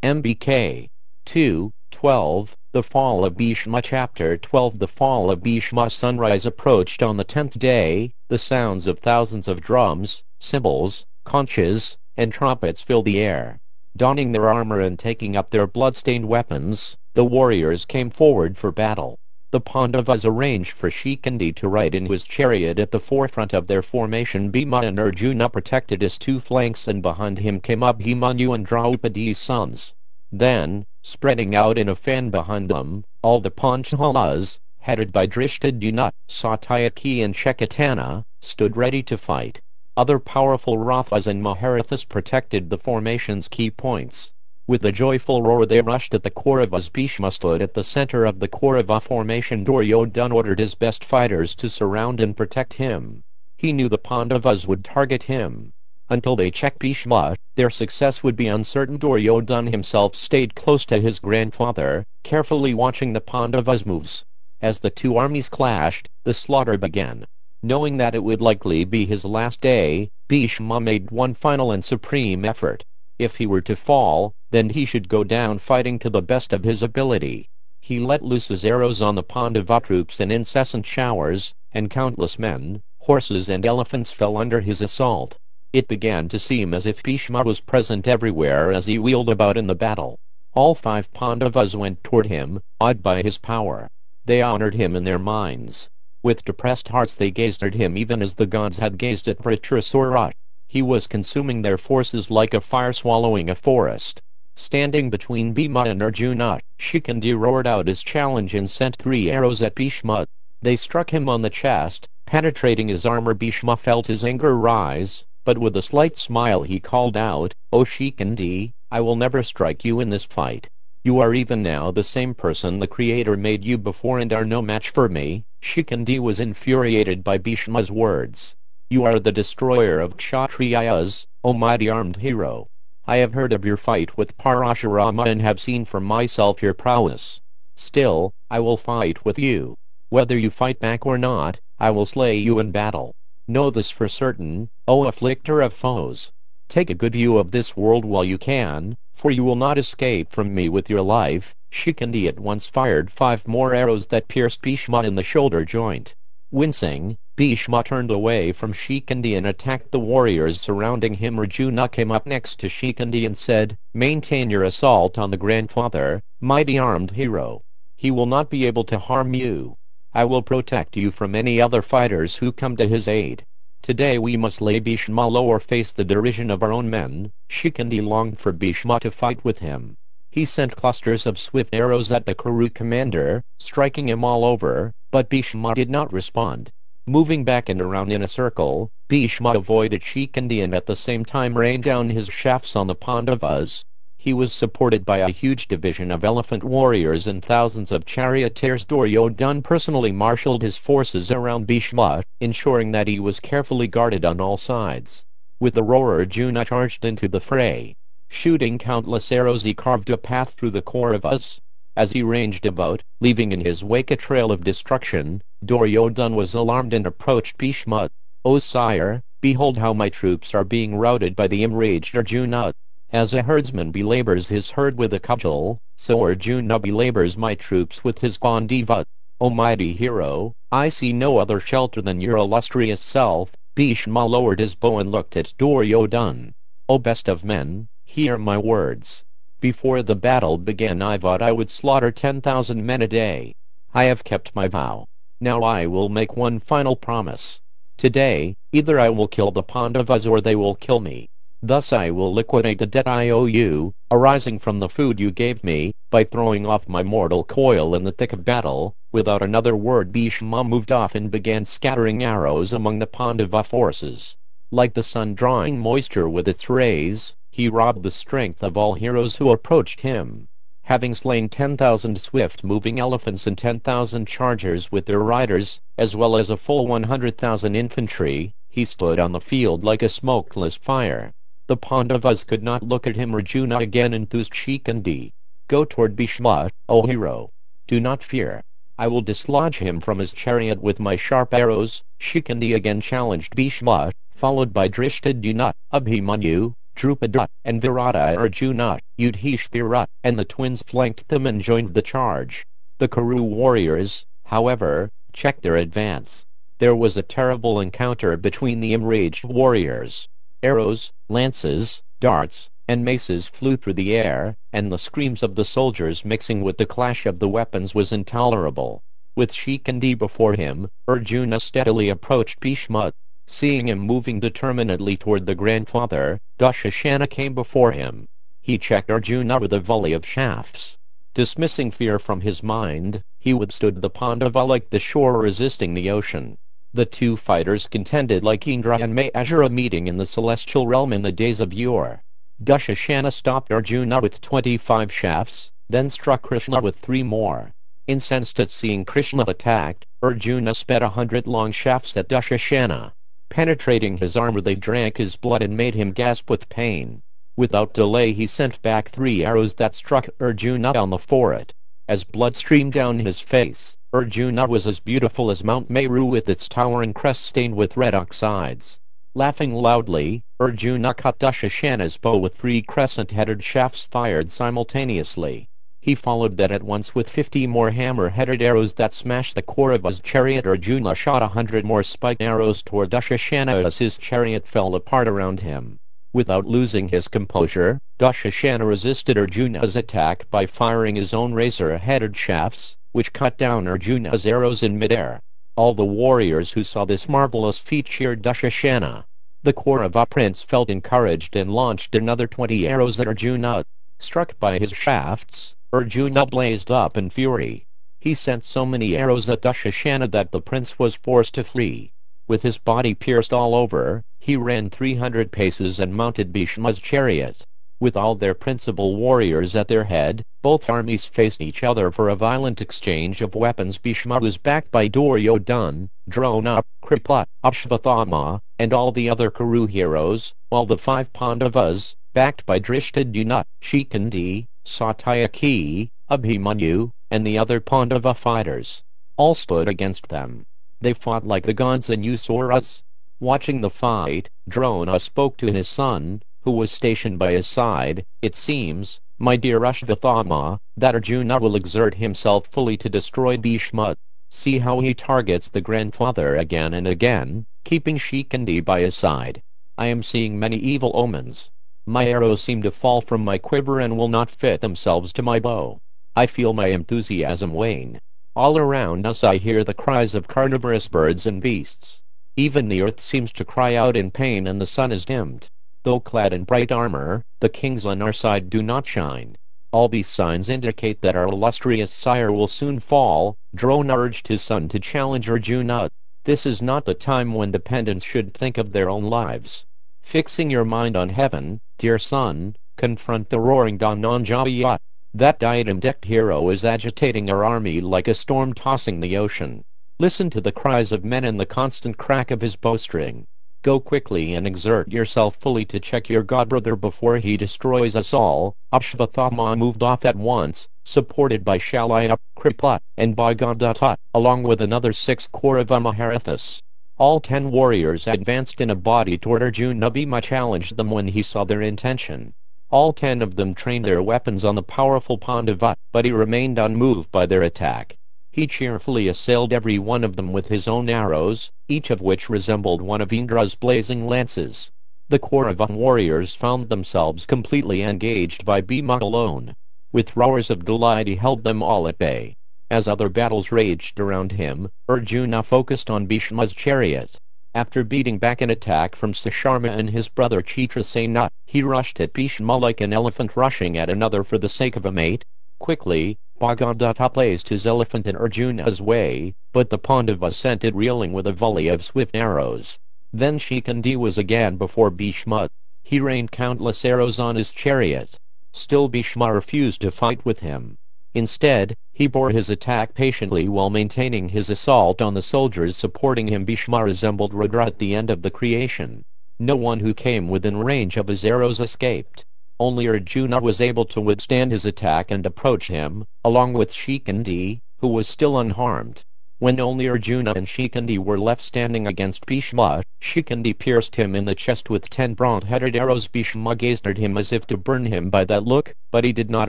MBK 2:12. The Fall of Bhishma. Chapter 12. The Fall of Bhishma. Sunrise approached on the 10th day. The sounds of thousands of drums, cymbals, conches, and trumpets filled the air. Donning their armor and taking up their blood-stained weapons, the warriors came forward for battle. The Pandavas arranged for Shikandi to ride in his chariot at the forefront of their formation. Bhima and Arjuna protected his two flanks, and behind him came Abhimanyu and Draupadi's sons. Then, spreading out in a fan behind them, all the Panchalas, headed by Drishtadyumna, Satyaki and Sheketana, stood ready to fight. Other powerful Rathas and Maharathas protected the formation's key points. With a joyful roar they rushed at the Kauravas. Bhishma stood at the center of the Kaurava formation. Duryodhana ordered his best fighters to surround and protect him. He knew the Pandavas would target him. Until they checked Bhishma, their success would be uncertain. Duryodhana himself stayed close to his grandfather, carefully watching the Pandavas' moves. As the two armies clashed, the slaughter began. Knowing that it would likely be his last day, Bhishma made one final and supreme effort. If he were to fall, then he should go down fighting to the best of his ability. He let loose his arrows on the Pandava troops in incessant showers, and countless men, horses and elephants fell under his assault. It began to seem as if Bhishma was present everywhere as he wheeled about in the battle. All 5 Pandavas went toward him, awed by his power. They honored him in their minds. With depressed hearts they gazed at him even as the gods had gazed at Vritrasura. He was consuming their forces like a fire swallowing a forest. Standing between Bhima and Arjuna, Shikandi roared out his challenge and sent 3 arrows at Bhishma. They struck him on the chest, penetrating his armor. Bhishma felt his anger rise, but with a slight smile he called out, "O Shikandi, I will never strike you in this fight. You are even now the same person the Creator made you before and are no match for me." Shikandi was infuriated by Bhishma's words. "You are the destroyer of Kshatriyas, O mighty armed hero. I have heard of your fight with Parashurama and have seen for myself your prowess. Still, I will fight with you. Whether you fight back or not, I will slay you in battle. Know this for certain, O afflictor of foes. Take a good view of this world while you can, for you will not escape from me with your life." Shikandi at once fired 5 more arrows that pierced Bhishma in the shoulder joint. Wincing, Bhishma turned away from Shikandi and attacked the warriors surrounding him. Arjuna came up next to Shikandi and said, "Maintain your assault on the grandfather, mighty armed hero. He will not be able to harm you. I will protect you from any other fighters who come to his aid. Today we must lay Bhishma low or face the derision of our own men." Shikandi longed for Bhishma to fight with him. He sent clusters of swift arrows at the Kuru commander, striking him all over, but Bhishma did not respond. Moving back and around in a circle, Bhishma avoided Shikandi and at the same time rained down his shafts on the Pandavas. He was supported by a huge division of elephant warriors and thousands of charioteers. Duryodhana personally marshaled his forces around Bhishma, ensuring that he was carefully guarded on all sides. With a roar Arjuna charged into the fray. Shooting countless arrows he carved a path through the Kauravas. As he ranged about, leaving in his wake a trail of destruction, Duryodhana was alarmed and approached Bhishma. "O sire, behold how my troops are being routed by the enraged Arjuna. As a herdsman belabors his herd with a cudgel, so Arjuna belabors my troops with his Gandiva. O mighty hero, I see no other shelter than your illustrious self." Bhishma lowered his bow and looked at Duryodhana. "O best of men, hear my words. Before the battle began I vowed I would slaughter 10,000 men a day. I have kept my vow. Now I will make one final promise. Today, either I will kill the Pandavas or they will kill me. Thus I will liquidate the debt I owe you, arising from the food you gave me, by throwing off my mortal coil in the thick of battle." Without another word Bhishma moved off and began scattering arrows among the Pandava forces. Like the sun drawing moisture with its rays, he robbed the strength of all heroes who approached him. Having slain 10,000 swift-moving elephants and 10,000 chargers with their riders, as well as a full 100,000 infantry, he stood on the field like a smokeless fire. The Pandavas could not look at him. Arjuna again enthused Shikandi. "Go toward Bhishma, O hero. Do not fear. I will dislodge him from his chariot with my sharp arrows." Shikandi again challenged Bhishma, followed by Drishtadyumna, Abhimanyu, Drupada, and Virata Arjuna, Yudhishthira, and the twins flanked them and joined the charge. The Kuru warriors, however, checked their advance. There was a terrible encounter between the enraged warriors. Arrows, lances, darts, and maces flew through the air, and the screams of the soldiers mixing with the clash of the weapons was intolerable. With Shikandi before him, Arjuna steadily approached Bhishma. Seeing him moving determinedly toward the grandfather, Dushasana came before him. He checked Arjuna with a volley of shafts. Dismissing fear from his mind, he withstood the Pandava like the shore resisting the ocean. The two fighters contended like Indra and Maheshwara meeting in the celestial realm in the days of yore. Dushasana stopped Arjuna with 25 shafts, then struck Krishna with 3 more. Incensed at seeing Krishna attack, Arjuna sped 100 long shafts at Dushasana. Penetrating his armor, they drank his blood and made him gasp with pain. Without delay he sent back 3 arrows that struck Arjuna on the forehead. As blood streamed down his face, Arjuna was as beautiful as Mount Meru with its towering crest stained with red oxides. Laughing loudly, Arjuna cut Dushasana's bow with 3 crescent-headed shafts fired simultaneously. He followed that at once with 50 more hammer-headed arrows that smashed the Kaurava's chariot. Arjuna shot 100 more spiked arrows toward Dushasana as his chariot fell apart around him. Without losing his composure, Dushasana resisted Arjuna's attack by firing his own razor-headed shafts, which cut down Arjuna's arrows in midair. All the warriors who saw this marvelous feat cheered Dushasana. The Kaurava prince felt encouraged and launched another 20 arrows at Arjuna. Struck by his shafts, Arjuna blazed up in fury. He sent so many arrows at Dushasana that the prince was forced to flee. With his body pierced all over, he ran 300 paces and mounted Bhishma's chariot. With all their principal warriors at their head, both armies faced each other for a violent exchange of weapons. Bhishma was backed by Duryodhana, Drona, Kripa, Ashvathama, and all the other Kuru heroes, while the 5 Pandavas, backed by Drishtadyumna, Shikandi, Satyaki, Abhimanyu, and the other Pandava fighters, all stood against them. They fought like the gods and Asuras. Watching the fight, Drona spoke to his son, who was stationed by his side. "It seems, my dear Ashvathama, that Arjuna will exert himself fully to destroy Bhishma. See how he targets the grandfather again and again, keeping Shikandi by his side. I am seeing many evil omens. My arrows seem to fall from my quiver and will not fit themselves to my bow. I feel my enthusiasm wane. All around us I hear the cries of carnivorous birds and beasts. Even the earth seems to cry out in pain and the sun is dimmed. Though clad in bright armor, the kings on our side do not shine. All these signs indicate that our illustrious sire will soon fall." Drona urged his son to challenge Arjuna. "This is not the time when dependents should think of their own lives. Fixing your mind on heaven, dear son, confront the roaring Dhananjaya. That diadem-decked hero is agitating our army like a storm tossing the ocean. Listen to the cries of men and the constant crack of his bowstring. Go quickly and exert yourself fully to check your godbrother before he destroys us all." Ashvathama moved off at once, supported by Shalya, Kripa, and Bhagadatta, along with another 6 Kaurava Maharathas. All 10 warriors advanced in a body toward Arjuna. Bhima challenged them when he saw their intention. All 10 of them trained their weapons on the powerful Pandava, but he remained unmoved by their attack. He cheerfully assailed every one of them with his own arrows, each of which resembled one of Indra's blazing lances. The Kaurava warriors found themselves completely engaged by Bhima alone. With roars of delight he held them all at bay. As other battles raged around him, Arjuna focused on Bhishma's chariot. After beating back an attack from Sasharma and his brother Chitrasena, he rushed at Bhishma like an elephant rushing at another for the sake of a mate. Quickly, Bhagadatta placed his elephant in Arjuna's way, but the Pandava sent it reeling with a volley of swift arrows. Then Shikandi was again before Bhishma. He rained countless arrows on his chariot. Still Bhishma refused to fight with him. Instead, he bore his attack patiently while maintaining his assault on the soldiers supporting him. Bhishma resembled Rudra at the end of the creation. No one who came within range of his arrows escaped. Only Arjuna was able to withstand his attack and approach him, along with Shikandi, who was still unharmed. When only Arjuna and Shikandi were left standing against Bhishma, Shikandi pierced him in the chest with 10 bronze-headed arrows. Bhishma gazed at him as if to burn him by that look, but he did not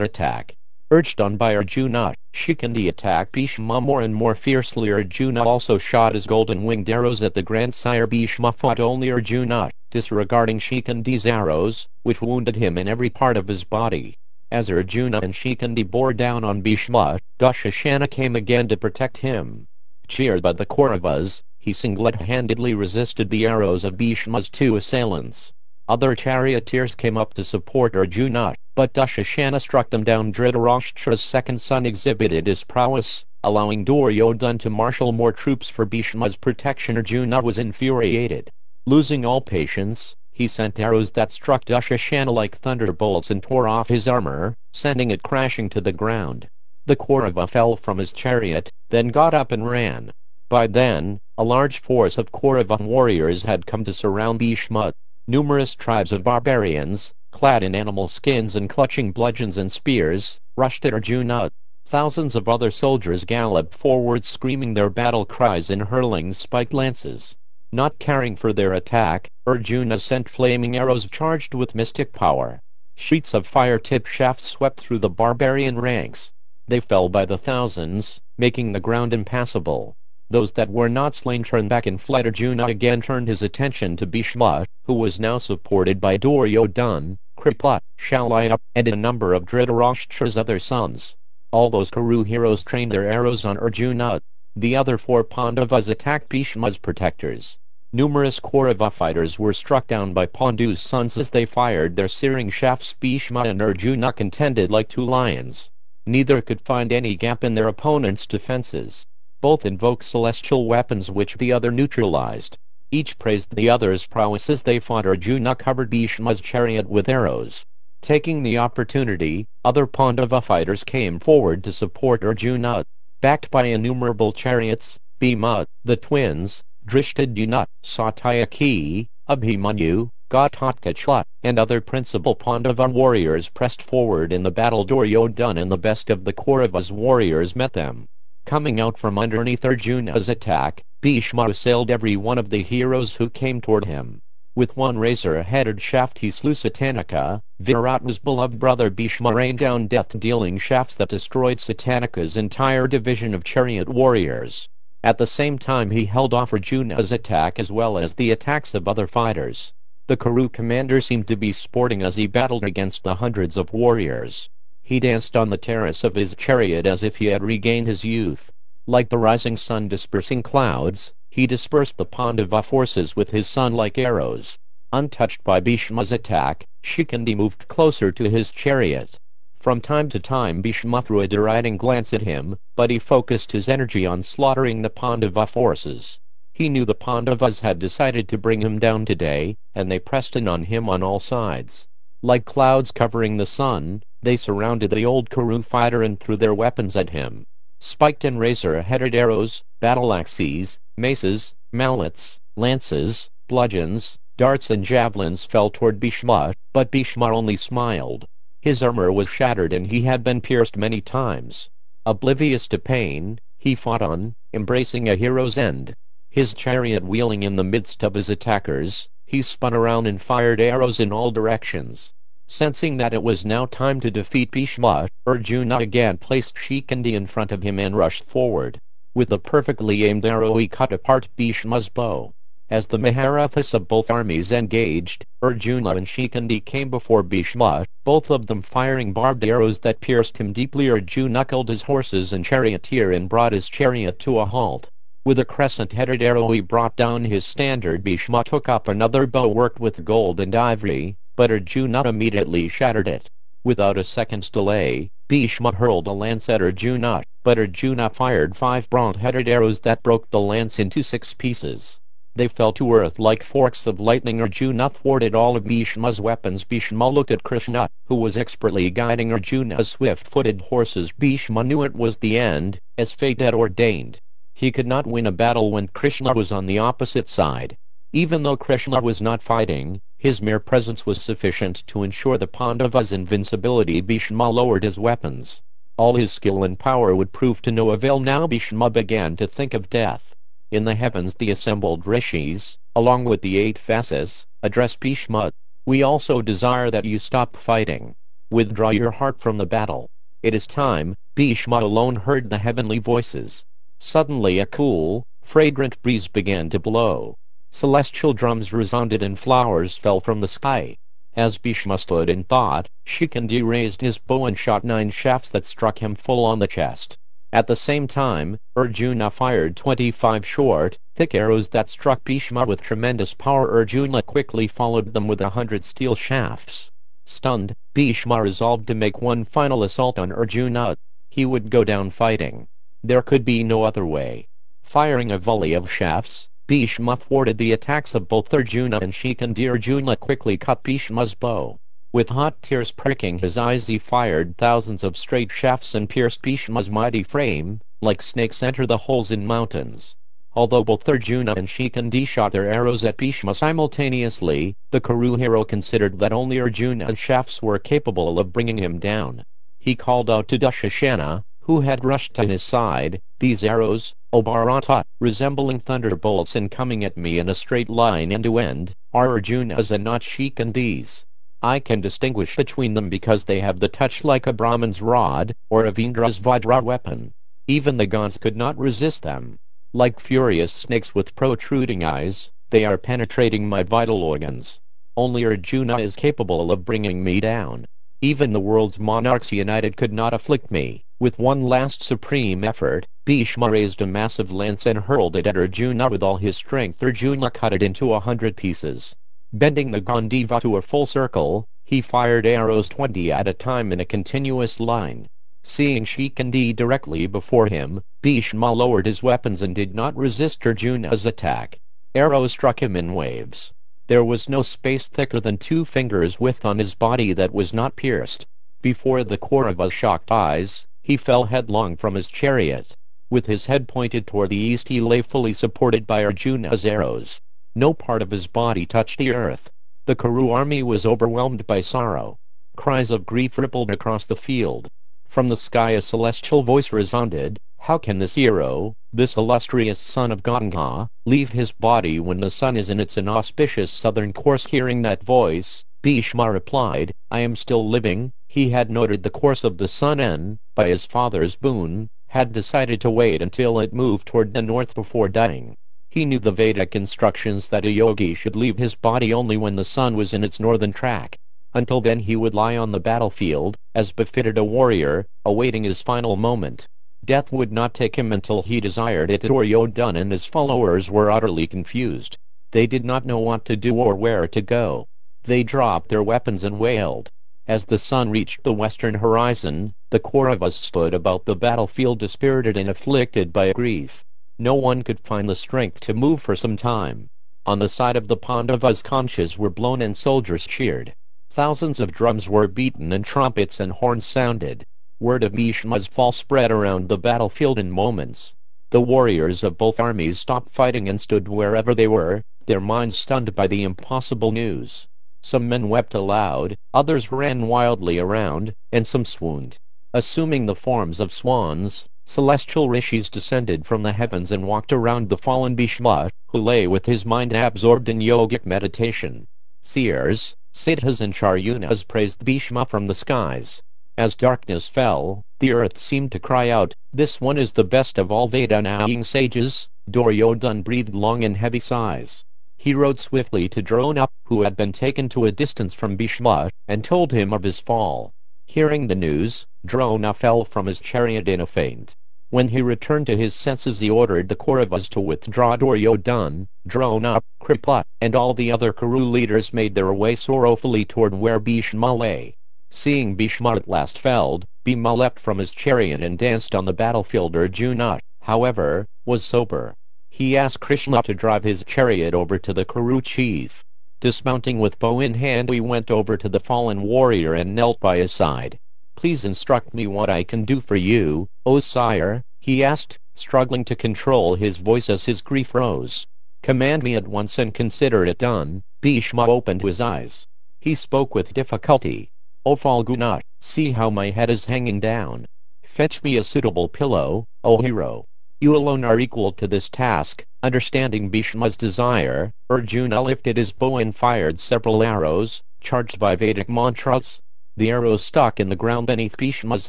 attack. Urged on by Arjuna, Shikandi attacked Bhishma more and more fiercely. Arjuna also shot his golden-winged arrows at the grandsire. Bhishma fought only Arjuna, disregarding Shikandi's arrows, which wounded him in every part of his body. As Arjuna and Shikandi bore down on Bhishma, Dushasana came again to protect him. Cheered by the Kauravas, he single-handedly resisted the arrows of Bhishma's 2 assailants. Other charioteers came up to support Arjuna, but Dushasana struck them down. Dhritarashtra's second son exhibited his prowess, allowing Duryodhana to marshal more troops for Bhishma's protection. Arjuna was infuriated. Losing all patience, he sent arrows that struck Dushasana like thunderbolts and tore off his armor, sending it crashing to the ground. The Kaurava fell from his chariot, then got up and ran. By then, a large force of Kaurava warriors had come to surround Bhishma. Numerous tribes of barbarians, clad in animal skins and clutching bludgeons and spears, rushed at Arjuna. Thousands of other soldiers galloped forward screaming their battle cries and hurling spiked lances. Not caring for their attack, Arjuna sent flaming arrows charged with mystic power. Sheets of fire-tipped shafts swept through the barbarian ranks. They fell by the thousands, making the ground impassable. Those that were not slain turned back in flight. Arjuna again turned his attention to Bhishma, who was now supported by Duryodhana, Kripa, Shalya, and a number of Dhritarashtra's other sons. All those Kuru heroes trained their arrows on Arjuna. The other 4 Pandavas attacked Bhishma's protectors. Numerous Kaurava fighters were struck down by Pandu's sons as they fired their searing shafts. Bhishma and Arjuna contended like 2 lions. Neither could find any gap in their opponent's defenses. Both invoked celestial weapons which the other neutralized. Each praised the other's prowess as they fought. Arjuna covered Bhishma's chariot with arrows. Taking the opportunity, other Pandava fighters came forward to support Arjuna. Backed by innumerable chariots, Bhima, the twins, Drishtadhyumna, Satyaki, Abhimanyu, Ghatotkacha, and other principal Pandava warriors pressed forward in the battle. Duryodhana and the best of the Kauravas warriors met them. Coming out from underneath Arjuna's attack, Bhishma assailed every one of the heroes who came toward him. With one razor-headed shaft he slew Satanaka, Virata's beloved brother. Bhishma rained down death-dealing shafts that destroyed Satanaka's entire division of chariot warriors. At the same time he held off Arjuna's attack as well as the attacks of other fighters. The Kuru commander seemed to be sporting as he battled against the hundreds of warriors. He danced on the terrace of his chariot as if he had regained his youth. Like the rising sun dispersing clouds, he dispersed the Pandava forces with his sun-like arrows. Untouched by Bhishma's attack, Shikandi moved closer to his chariot. From time to time Bhishma threw a deriding glance at him, but he focused his energy on slaughtering the Pandava forces. He knew the Pandavas had decided to bring him down today, and they pressed in on him on all sides. Like clouds covering the sun, they surrounded the old Kuru fighter and threw their weapons at him. Spiked and razor-headed arrows, battle-axes, maces, mallets, lances, bludgeons, darts and javelins fell toward Bhishma, but Bhishma only smiled. His armor was shattered and he had been pierced many times. Oblivious to pain, he fought on, embracing a hero's end. His chariot wheeling in the midst of his attackers, he spun around and fired arrows in all directions. Sensing that it was now time to defeat Bhishma, Arjuna again placed Shikandi in front of him and rushed forward. With a perfectly aimed arrow he cut apart Bhishma's bow. As the Maharathas of both armies engaged, Arjuna and Shikandi came before Bhishma, both of them firing barbed arrows that pierced him deeply. Arjuna killed his horses and charioteer and brought his chariot to a halt. With a crescent-headed arrow he brought down his standard. Bhishma took up another bow worked with gold and ivory, but Arjuna immediately shattered it. Without a second's delay, Bhishma hurled a lance at Arjuna, but Arjuna fired 5 bronze-headed arrows that broke the lance into 6 pieces. They fell to earth like forks of lightning. Arjuna thwarted all of Bhishma's weapons. Bhishma looked at Krishna, who was expertly guiding Arjuna's swift-footed horses. Bhishma knew it was the end, as fate had ordained. He could not win a battle when Krishna was on the opposite side. Even though Krishna was not fighting, his mere presence was sufficient to ensure the Pandavas' invincibility. Bhishma lowered his weapons. All his skill and power would prove to no avail. Now Bhishma began to think of death. In the heavens the assembled rishis, along with the 8 Vasis, addressed Bhishma. We also desire that you stop fighting. Withdraw your heart from the battle. It is time. Bhishma alone heard the heavenly voices. Suddenly a cool, fragrant breeze began to blow. Celestial drums resounded and flowers fell from the sky. As Bhishma stood in thought, Shikandi raised his bow and shot 9 shafts that struck him full on the chest. At the same time, Arjuna fired 25 short, thick arrows that struck Bhishma with tremendous power. Arjuna quickly followed them with 100 steel shafts. Stunned, Bhishma resolved to make one final assault on Arjuna. He would go down fighting. There could be no other way. Firing a volley of shafts, Bhishma thwarted the attacks of both Arjuna and Shikandi. Arjuna quickly cut Bhishma's bow. With hot tears pricking his eyes, he fired thousands of straight shafts and pierced Bhishma's mighty frame, like snakes enter the holes in mountains. Although both Arjuna and Shikandi shot their arrows at Bhishma simultaneously, the Kuru hero considered that only Arjuna's shafts were capable of bringing him down. He called out to Dushasana, who had rushed to his side, "These arrows, O Bharata, resembling thunderbolts and coming at me in a straight line end to end, are Arjuna's and not Shikandi's. I can distinguish between them because they have the touch like a Brahman's rod, or of Indra's Vajra weapon. Even the gods could not resist them. Like furious snakes with protruding eyes, they are penetrating my vital organs. Only Arjuna is capable of bringing me down. Even the world's monarchs united could not afflict me." With one last supreme effort, Bhishma raised a massive lance and hurled it at Arjuna with all his strength. Arjuna cut it into 100 pieces. Bending the Gandiva to a full circle, he fired arrows 20 at a time in a continuous line. Seeing Shikandi directly before him, Bhishma lowered his weapons and did not resist Arjuna's attack. Arrows struck him in waves. There was no space thicker than 2 fingers' width on his body that was not pierced. Before the Kaurava's shocked eyes, he fell headlong from his chariot. With his head pointed toward the east, he lay fully supported by Arjuna's arrows. No part of his body touched the earth. The Kuru army was overwhelmed by sorrow. Cries of grief rippled across the field. From the sky a celestial voice resounded, "How can this hero, this illustrious son of Ganga, leave his body when the sun is in its inauspicious southern course?" Hearing that voice, Bhishma replied, "I am still living." He had noted the course of the sun and, by his father's boon, had decided to wait until it moved toward the north before dying. He knew the Vedic instructions that a yogi should leave his body only when the sun was in its northern track. Until then he would lie on the battlefield, as befitted a warrior, awaiting his final moment. Death would not take him until he desired it. Duryodhana and his followers were utterly confused. They did not know what to do or where to go. They dropped their weapons and wailed. As the sun reached the western horizon, the Kauravas stood about the battlefield dispirited and afflicted by grief. No one could find the strength to move for some time. On the side of the Pandavas, conches were blown and soldiers cheered. Thousands of drums were beaten and trumpets and horns sounded. Word of Bhishma's fall spread around the battlefield in moments. The warriors of both armies stopped fighting and stood wherever they were, their minds stunned by the impossible news. Some men wept aloud, others ran wildly around, and some swooned. Assuming the forms of swans, celestial rishis descended from the heavens and walked around the fallen Bhishma, who lay with his mind absorbed in yogic meditation. Seers, Siddhas and Charyunas praised Bhishma from the skies. As darkness fell, the earth seemed to cry out, "This one is the best of all Veda-knowing sages." Duryodhana breathed long and heavy sighs. He rode swiftly to Drona, who had been taken to a distance from Bhishma, and told him of his fall. Hearing the news, Drona fell from his chariot in a faint. When he returned to his senses, he ordered the Kauravas to withdraw. Duryodhana, Drona, Kripa, and all the other Kuru leaders made their way sorrowfully toward where Bhishma lay. Seeing Bhishma at last felled, Bhima leapt from his chariot and danced on the battlefield. Arjuna, however, was sober. He asked Krishna to drive his chariot over to the Kuru chief. Dismounting with bow in hand, he went over to the fallen warrior and knelt by his side. "Please instruct me what I can do for you, O sire," he asked, struggling to control his voice as his grief rose. "Command me at once and consider it done." Bhishma opened his eyes. He spoke with difficulty. "O Falguna, see how my head is hanging down. Fetch me a suitable pillow, O hero. You alone are equal to this task." Understanding Bhishma's desire, Arjuna lifted his bow and fired several arrows, charged by Vedic mantras. The arrows stuck in the ground beneath Bhishma's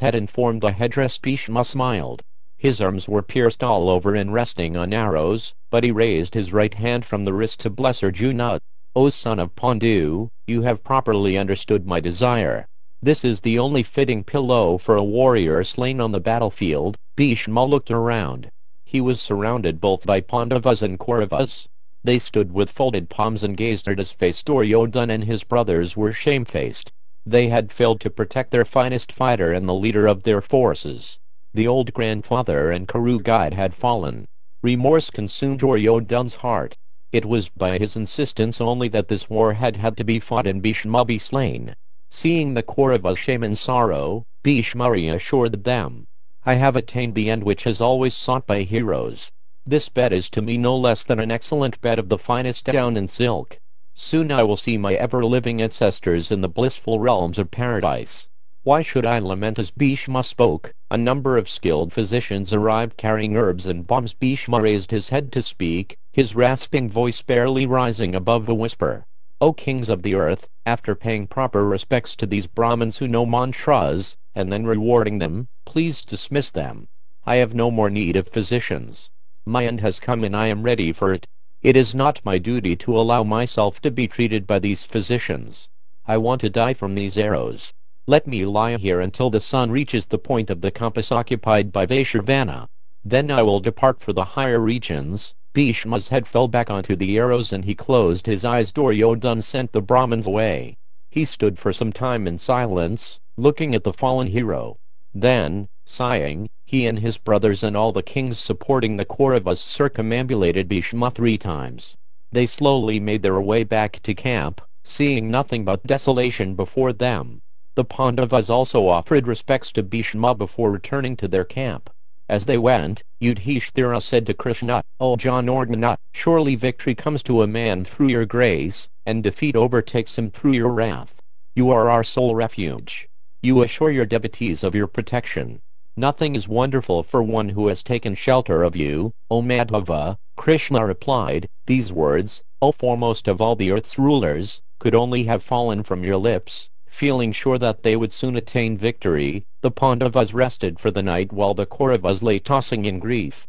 head and formed a headdress. Bhishma smiled. His arms were pierced all over and resting on arrows, but he raised his right hand from the wrist to bless Arjuna. "O son of Pandu, you have properly understood my desire. This is the only fitting pillow for a warrior slain on the battlefield." Bhishma looked around. He was surrounded both by Pandavas and Kauravas. They stood with folded palms and gazed at his face. Duryodhana and his brothers were shamefaced. They had failed to protect their finest fighter and the leader of their forces. The old grandfather and Kuru guide had fallen. Remorse consumed Duryodhana's heart. It was by his insistence only that this war had to be fought and Bhishma be slain. Seeing the Kauravas' shame and sorrow, Bhishma reassured them. "I have attained the end which is always sought by heroes. This bed is to me no less than an excellent bed of the finest down and silk. Soon I will see my ever-living ancestors in the blissful realms of paradise. Why should I lament?" As Bhishma spoke, a number of skilled physicians arrived carrying herbs and balms. Bhishma raised his head to speak, his rasping voice barely rising above a whisper. "O kings of the earth, after paying proper respects to these Brahmins who know mantras, and then rewarding them, please dismiss them. I have no more need of physicians. My end has come and I am ready for it. It is not my duty to allow myself to be treated by these physicians. I want to die from these arrows. Let me lie here until the sun reaches the point of the compass occupied by Vaishravana. Then I will depart for the higher regions." Bhishma's head fell back onto the arrows and he closed his eyes. Duryodhana sent the Brahmins away. He stood for some time in silence, looking at the fallen hero. Then, sighing, he and his brothers and all the kings supporting the Kauravas circumambulated Bhishma 3 times. They slowly made their way back to camp, seeing nothing but desolation before them. The Pandavas also offered respects to Bhishma before returning to their camp. As they went, Yudhishthira said to Krishna, "O Janardana, surely victory comes to a man through your grace, and defeat overtakes him through your wrath. You are our sole refuge. You assure your devotees of your protection. Nothing is wonderful for one who has taken shelter of you, O Madhava." Krishna replied, "These words, O foremost of all the earth's rulers, could only have fallen from your lips." Feeling sure that they would soon attain victory, the Pandavas rested for the night while the Kauravas lay tossing in grief.